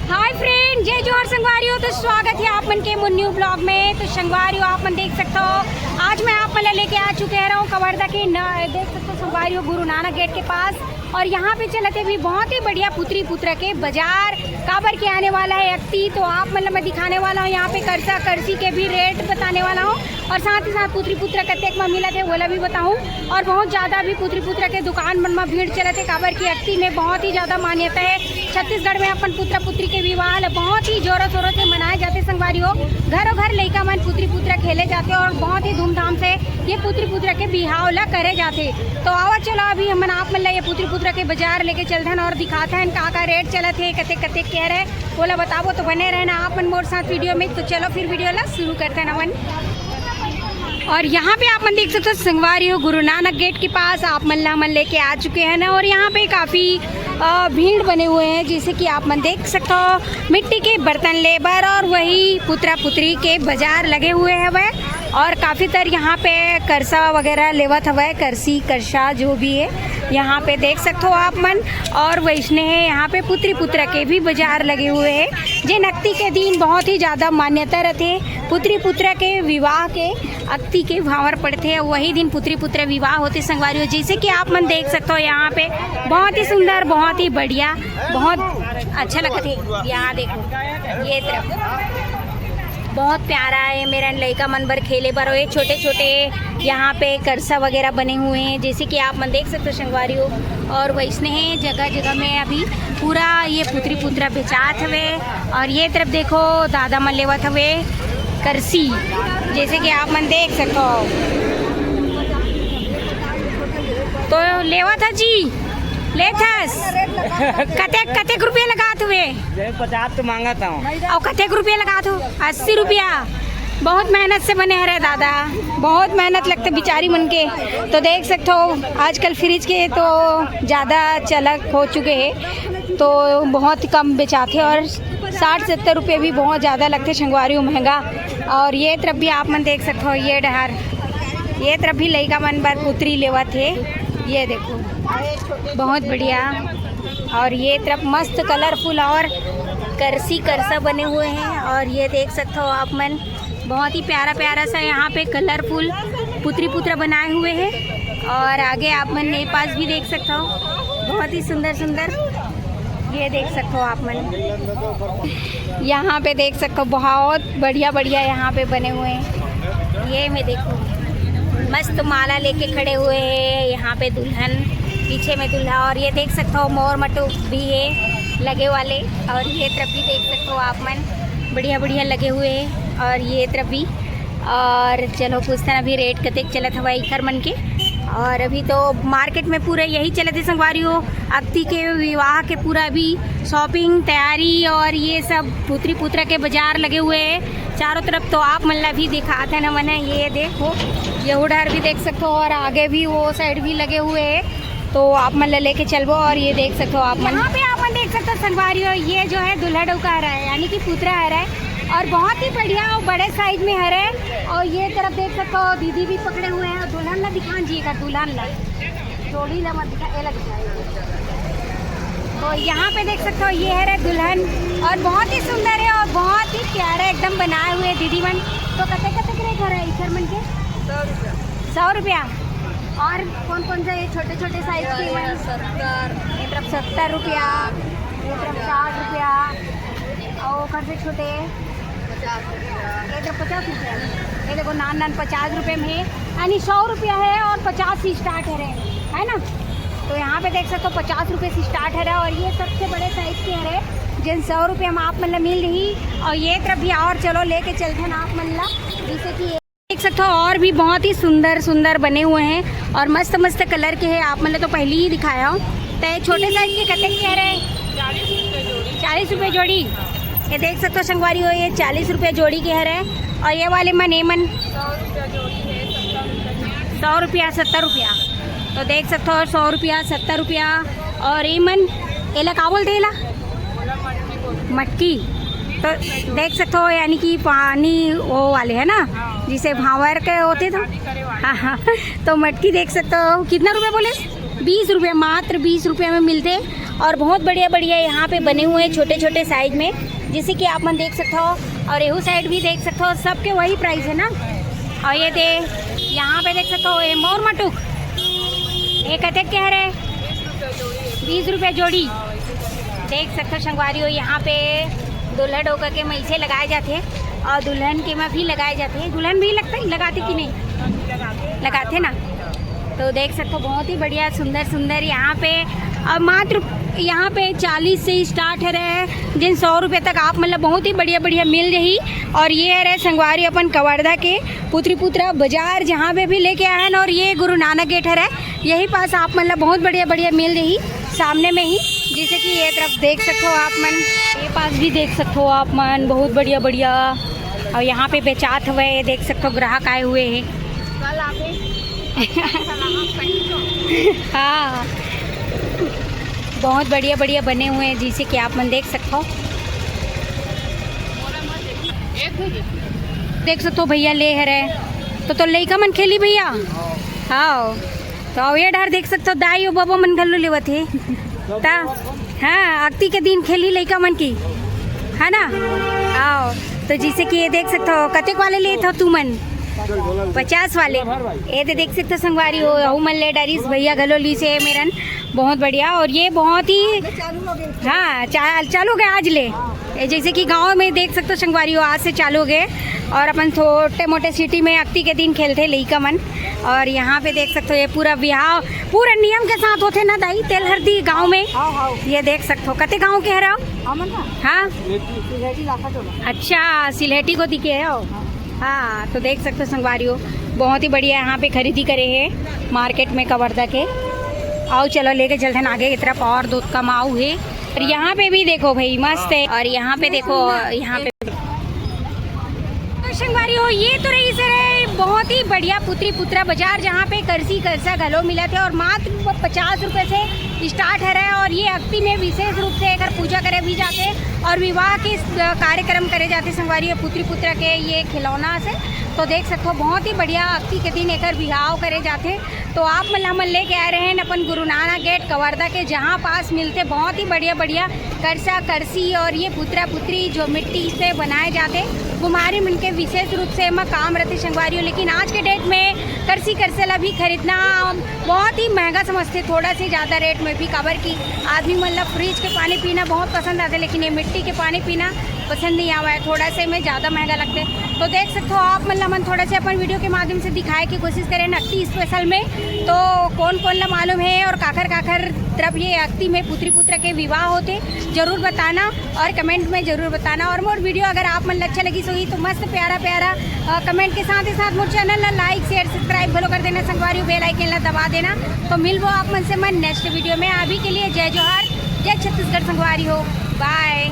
Hi friend, जय जोहर संगवारियों। तो स्वागत है आप मन के न्यू ब्लॉग में। तो संगवारियों आप मन देख सकते हो, आज मैं आप मन लेके आ चुके हैं कवर्धा के देख सकते हो संगवारियों गुरु नानक गेट के पास। और यहाँ पे चलते भी बहुत ही बढ़िया पुत्री पुत्र के बाजार काबर के आने वाला है अक्ति। तो आप मतलब मैं दिखाने वाला हूँ यहाँ पे करसा करसी के भी रेट बताने वाला हूँ, और साथ ही साथ पुत्री पुत्र कतेक में मिला थे वो भी बताऊँ। और बहुत ज़्यादा भी पुत्री पुत्र के दुकान मन में भीड़ चलते काबर की अक्ति में बहुत ही ज़्यादा मान्यता है। छत्तीसगढ़ में अपन पुत्र पुत्री के विवाह बहुत ही जोरों शोरों से मनाए जाते संगवारियों। घरों घर लड़का मन पुत्री पुत्र खेले जाते और बहुत ही धूमधाम से ये पुत्री पुत्र के बिहाव ला करे जाते। तो आओ चलो अभी हम आप मन ये पुत्री पुत्र के बाजार लेके चलते हैं और दिखाते हैं का रेट चलत है, कते कते कह रहे बोला बताबो। तो बने रहना आप मन मोर साथ वीडियो में। तो चलो फिर वीडियो ला शुरू करते हैं अपन। और यहाँ पे आप मन देख सकते हो संगवारियों गुरु नानक गेट के पास आप मन लेके आ चुके हैं ना। और यहाँ पे काफ़ी भीड़ बने हुए हैं, जैसे कि आप मन देख सकते हो मिट्टी के बर्तन लेबर और वही पुत्रा पुत्री के बाजार लगे हुए हैं वह। और काफ़ी तर यहाँ पे करसा वगैरह लेवत हवा, करसी करसा जो भी है यहाँ पे देख सकते हो आप मन। और वैष्णे है यहाँ पे पुत्री पुत्र के भी बाजार लगे हुए हैं। जे नक्ति के दिन बहुत ही ज़्यादा मान्यता रहते पुत्री पुत्र के विवाह के अक्ति के भावर पड़ते हैं, वही दिन पुत्री पुत्र विवाह होते संगवारियों। जैसे कि आप मन देख सकते हो यहाँ पे बहुत ही सुंदर, बहुत ही बढ़िया, बहुत अच्छा लगता है। यहाँ देखो ये तरफ बहुत प्यारा है, मेरा लड़का मन भर खेले बर हुए छोटे छोटे यहाँ पे करसा वगैरह बने हुए हैं, जैसे कि आप मन देख सकते हो संगवारियों। और वैसने हैं जगह जगह में अभी पूरा ये पुत्री पुत्रा बेचात हवे। और ये तरफ देखो दादा मन लेवत हवे करसी, जैसे कि आप मन देख सकते हो। तो लेवा था जी लेथस कतेक कतेक रुपये लगात हुए? 50 तो मांगा था और कतेक रुपये लगात हो? 80 रुपया। बहुत मेहनत से बने हैं रे दादा, बहुत मेहनत लगते बिचारी मन के। तो देख सकते हो आजकल फ्रिज के तो ज़्यादा चलक हो चुके हैं, तो बहुत कम बेचाते और 60-70 रुपये भी बहुत ज़्यादा लगते संगवारियों महंगा। और ये तरफ भी आप मन देख सकते हो, ये डहर ये तरफ भी लड़का मन बार पुत्री लेवा थे, ये देखो बहुत बढ़िया। और ये तरफ मस्त कलरफुल और करसी करसा बने हुए हैं। और ये देख सकते हो आप मन बहुत ही प्यारा प्यारा सा यहाँ पे कलरफुल पुत्री पुत्र बनाए हुए हैं। और आगे आप मन ने पास भी देख सकते हो बहुत ही सुंदर सुंदर, ये देख सकते हो आप मन यहाँ पे देख सकते हो बहुत बढ़िया बढ़िया यहाँ पे बने हुए हैं। ये मैं देखो मस्त माला लेके खड़े हुए हैं यहाँ पे दुल्हन, पीछे में दूल्हा। और ये देख सकते हो मोर मटो भी है लगे वाले। और ये तरफ भी देख सकते हो आप मन बढ़िया बढ़िया लगे हुए हैं। और ये तरफ भी। और चलो पूछते हैं अभी रेट कतेक चलत हवा इखर मन के। और अभी तो मार्केट में पूरा यही चलते संगवारियों अक्ति के विवाह के पूरा भी शॉपिंग तैयारी और ये सब पुत्री पुत्र के बाजार लगे हुए हैं चारों तरफ। तो आप मन भी दिखाते हैं ना मैंने, ये देखो ये उधर भी देख सकते हो और आगे भी वो साइड भी लगे हुए हैं। तो आप मन लेके चलबो। और ये देख सकते हो आप मन यहाँ पे आप मन देख सकते हो संगवारियों, ये जो है दूल्हा डौका हरा है यानी कि पुत्रा हरा है और बहुत ही बढ़िया और बड़े साइज में हरा है। और ये तरफ देख सकते हो दीदी भी पकड़े हुए हैं। दुल्हन ला दिखा जी का, दुल्हन ला जोड़ी ला मत दिखा, अलग दिखा। तो यहाँ पे देख सकते हो ये है दुल्हन और बहुत ही सुंदर है और बहुत ही प्यारा एकदम बनाए हुए दीदी मन। तो कते कते के घर है इधर मन के 100 रुपया। और कौन कौन से छोटे छोटे साइज के? 70 रुपया, 60 रुपया। और घर से छोटे 50 रुपया। ये देखो नान नान 50 रुपये में है, यानी 100 रुपया है और 50 से स्टार्ट है ना। तो यहाँ पे देख सकते हो 50 रुपये से स्टार्ट है। और ये सबसे बड़े साइज के है जिन 100 रुपये में आप मतलब मिल रही। और ये तरफ भी और चलो लेके चलते हैं आप मतलब, जैसे कि देख सकते हो और भी बहुत ही सुंदर सुंदर बने हुए हैं और मस्त मस्त कलर के हैं। आप मतलब तो पहले ही दिखाया हूँ। तो छोटे साइज के कते कह रहे हैं 40 रुपये जोड़ी। ये देख सकते हो संगवारी हो, ये 40 रुपये जोड़ी के है। और ये वाले मन 100 रुपया 70 रुपया। तो देख सकते हो 100 रुपया 70 रुपया। और ये मन एला का बोलते एला मटकी। तो देख सकते हो यानी कि पानी वो वाले है ना जिसे भावर के होते थे। हाँ। तो मटकी देख सकते हो कितना रुपये बोले? 20 रुपये, मात्र 20 रुपये में मिलते। और बहुत बढ़िया बढ़िया यहाँ पे बने हुए हैं छोटे छोटे साइज में, जैसे कि आप मन देख सकते हो। और एहू साइड भी देख सकते हो, सबके वही प्राइस है ना। और ये दे यहाँ पे देख सकते हो ये मोर मटुक, ये कते कह रहे 20 रुपये जोड़ी। देख सकते हो संगवारी हो, यहाँ पे दुल्हा डोका के मैसे लगाए जाते हैं और दुल्हन के में भी लगाए जाते हैं। दुल्हन भी लगाते कि नहीं लगाते ना। तो देख सकते हो बहुत ही बढ़िया सुंदर सुंदर यहाँ पे। अब मात्र यहाँ पे 40 से स्टार्ट है रहे, जिन 100 रुपये तक आप मतलब बहुत ही बढ़िया बढ़िया मिल रही। और ये है रहे संगवारी अपन कवर्धा के पुत्री पुत्रा बाजार जहाँ पे भी लेके आए हैं। और ये गुरु नानक गेट है रहे, यही पास आप मतलब बहुत बढ़िया बढ़िया मिल रही सामने में ही, जैसे कि ये तरफ देख सकते हो आप मन, ये पास भी देख सकते हो आप मन बहुत बढ़िया बढ़िया। और यहाँ पे बेचात हुए देख सकते हो, ग्राहक आए हुए हैं। हाँ बहुत बढ़िया बढ़िया बने हुए हैं, जैसे कि आप मन देख सकते हो। देख सकते हो भैया ले है रहे तो लइका मन खेली भैया। हाँ तो ये डर देख सकते हो, दाई और बाबा मन गल्लू लेवत है ता। हाँ अक्ति के दिन खेली लइका मन की है ना। आओ तो जैसे कि ये देख सकते हो, कतेक वाले ले था तू मन 50 वाले। ये तो देख सकते हो संगवारी हो, मन ले डरिस भैया गलोली से मेरन बहुत बढ़िया। और ये बहुत ही हाँ चालू गए आज ले, जैसे कि गांव में देख सकते हो संगवारी हो, आज से चालू गए। और अपन छोटे मोटे सिटी में अक्ति के दिन खेलते लइका मन। और यहाँ पे देख सकते हो ये पूरा बिहाव पूरा नियम के साथ होते ना दाई, तेल हल्दी गांव में। ये देख सकते हो कते गांव के रहो। हाँ अच्छा सिलहेटी को दिखे हो। हाँ तो देख सकते हो संगवारी हो बहुत ही बढ़िया यहाँ पे खरीदी करे है मार्केट में कवर्धा के। आओ चलो लेके चलते हैं आगे की तरफ, और दूध का माऊ है। और यहाँ पे भी देखो भाई मस्त है। और यहाँ पे देखो, यहाँ पे संगवारी हो ये तो रही सर बहुत ही बढ़िया पुत्री पुत्रा बाजार, जहाँ पे करसी करसा घलो मिला थे। और मात्र 50 रुपये से स्टार्ट है रहा है। और ये अक्ति में विशेष रूप से अगर पूजा करे भी जाते और विवाह के कार्यक्रम करे जाते संगवारी हो पुत्री पुत्रा के ये खिलौना से। तो देख सकते हो बहुत ही बढ़िया अक्ति के दिन एक विवाह करे जाते। तो आप मतलब मन लेके आ रहे हैं अपन गुरु नानक गेट कवर्धा के, जहाँ पास मिलते बहुत ही बढ़िया बढ़िया करसा करसी और ये पुत्रा पुत्री जो मिट्टी से बनाए जाते कुमारी मन के विशेष रूप से मैं काम रहते संगवारी हो। लेकिन आज के डेट में करसी करसेला भी खरीदना बहुत ही महंगा समझते, थोड़ा से ज़्यादा रेट में भी। काबर की आदमी मतलब फ्रिज के पानी पीना बहुत पसंद आते, लेकिन ये मिट्टी के पानी पीना पसंद नहीं आवा है, थोड़ा से में ज़्यादा महंगा लगते। तो देख सकते हो आप मतलब मन थोड़ा से अपन वीडियो के माध्यम से दिखाए की कोशिश करें अक्ति स्पेशल में। तो कौन कौन ला मालूम है और काखर काखर तरफ ये अक्ति में पुत्री पुत्र के विवाह होते जरूर बताना और कमेंट में जरूर बताना। और मोर वीडियो अगर आप मन अच्छा लगी सोई तो मस्त प्यारा प्यारा कमेंट के साथ ही साथ मोर चैनल ला लाइक शेयर सब्सक्राइब भलो कर देना संगवारी, बेल आइकन ला दबा देना। तो मिलबो आप मन से मन नेक्स्ट वीडियो में। अभी के लिए जय जोहार, जय छत्तीसगढ़ संगवारी हो, बाय।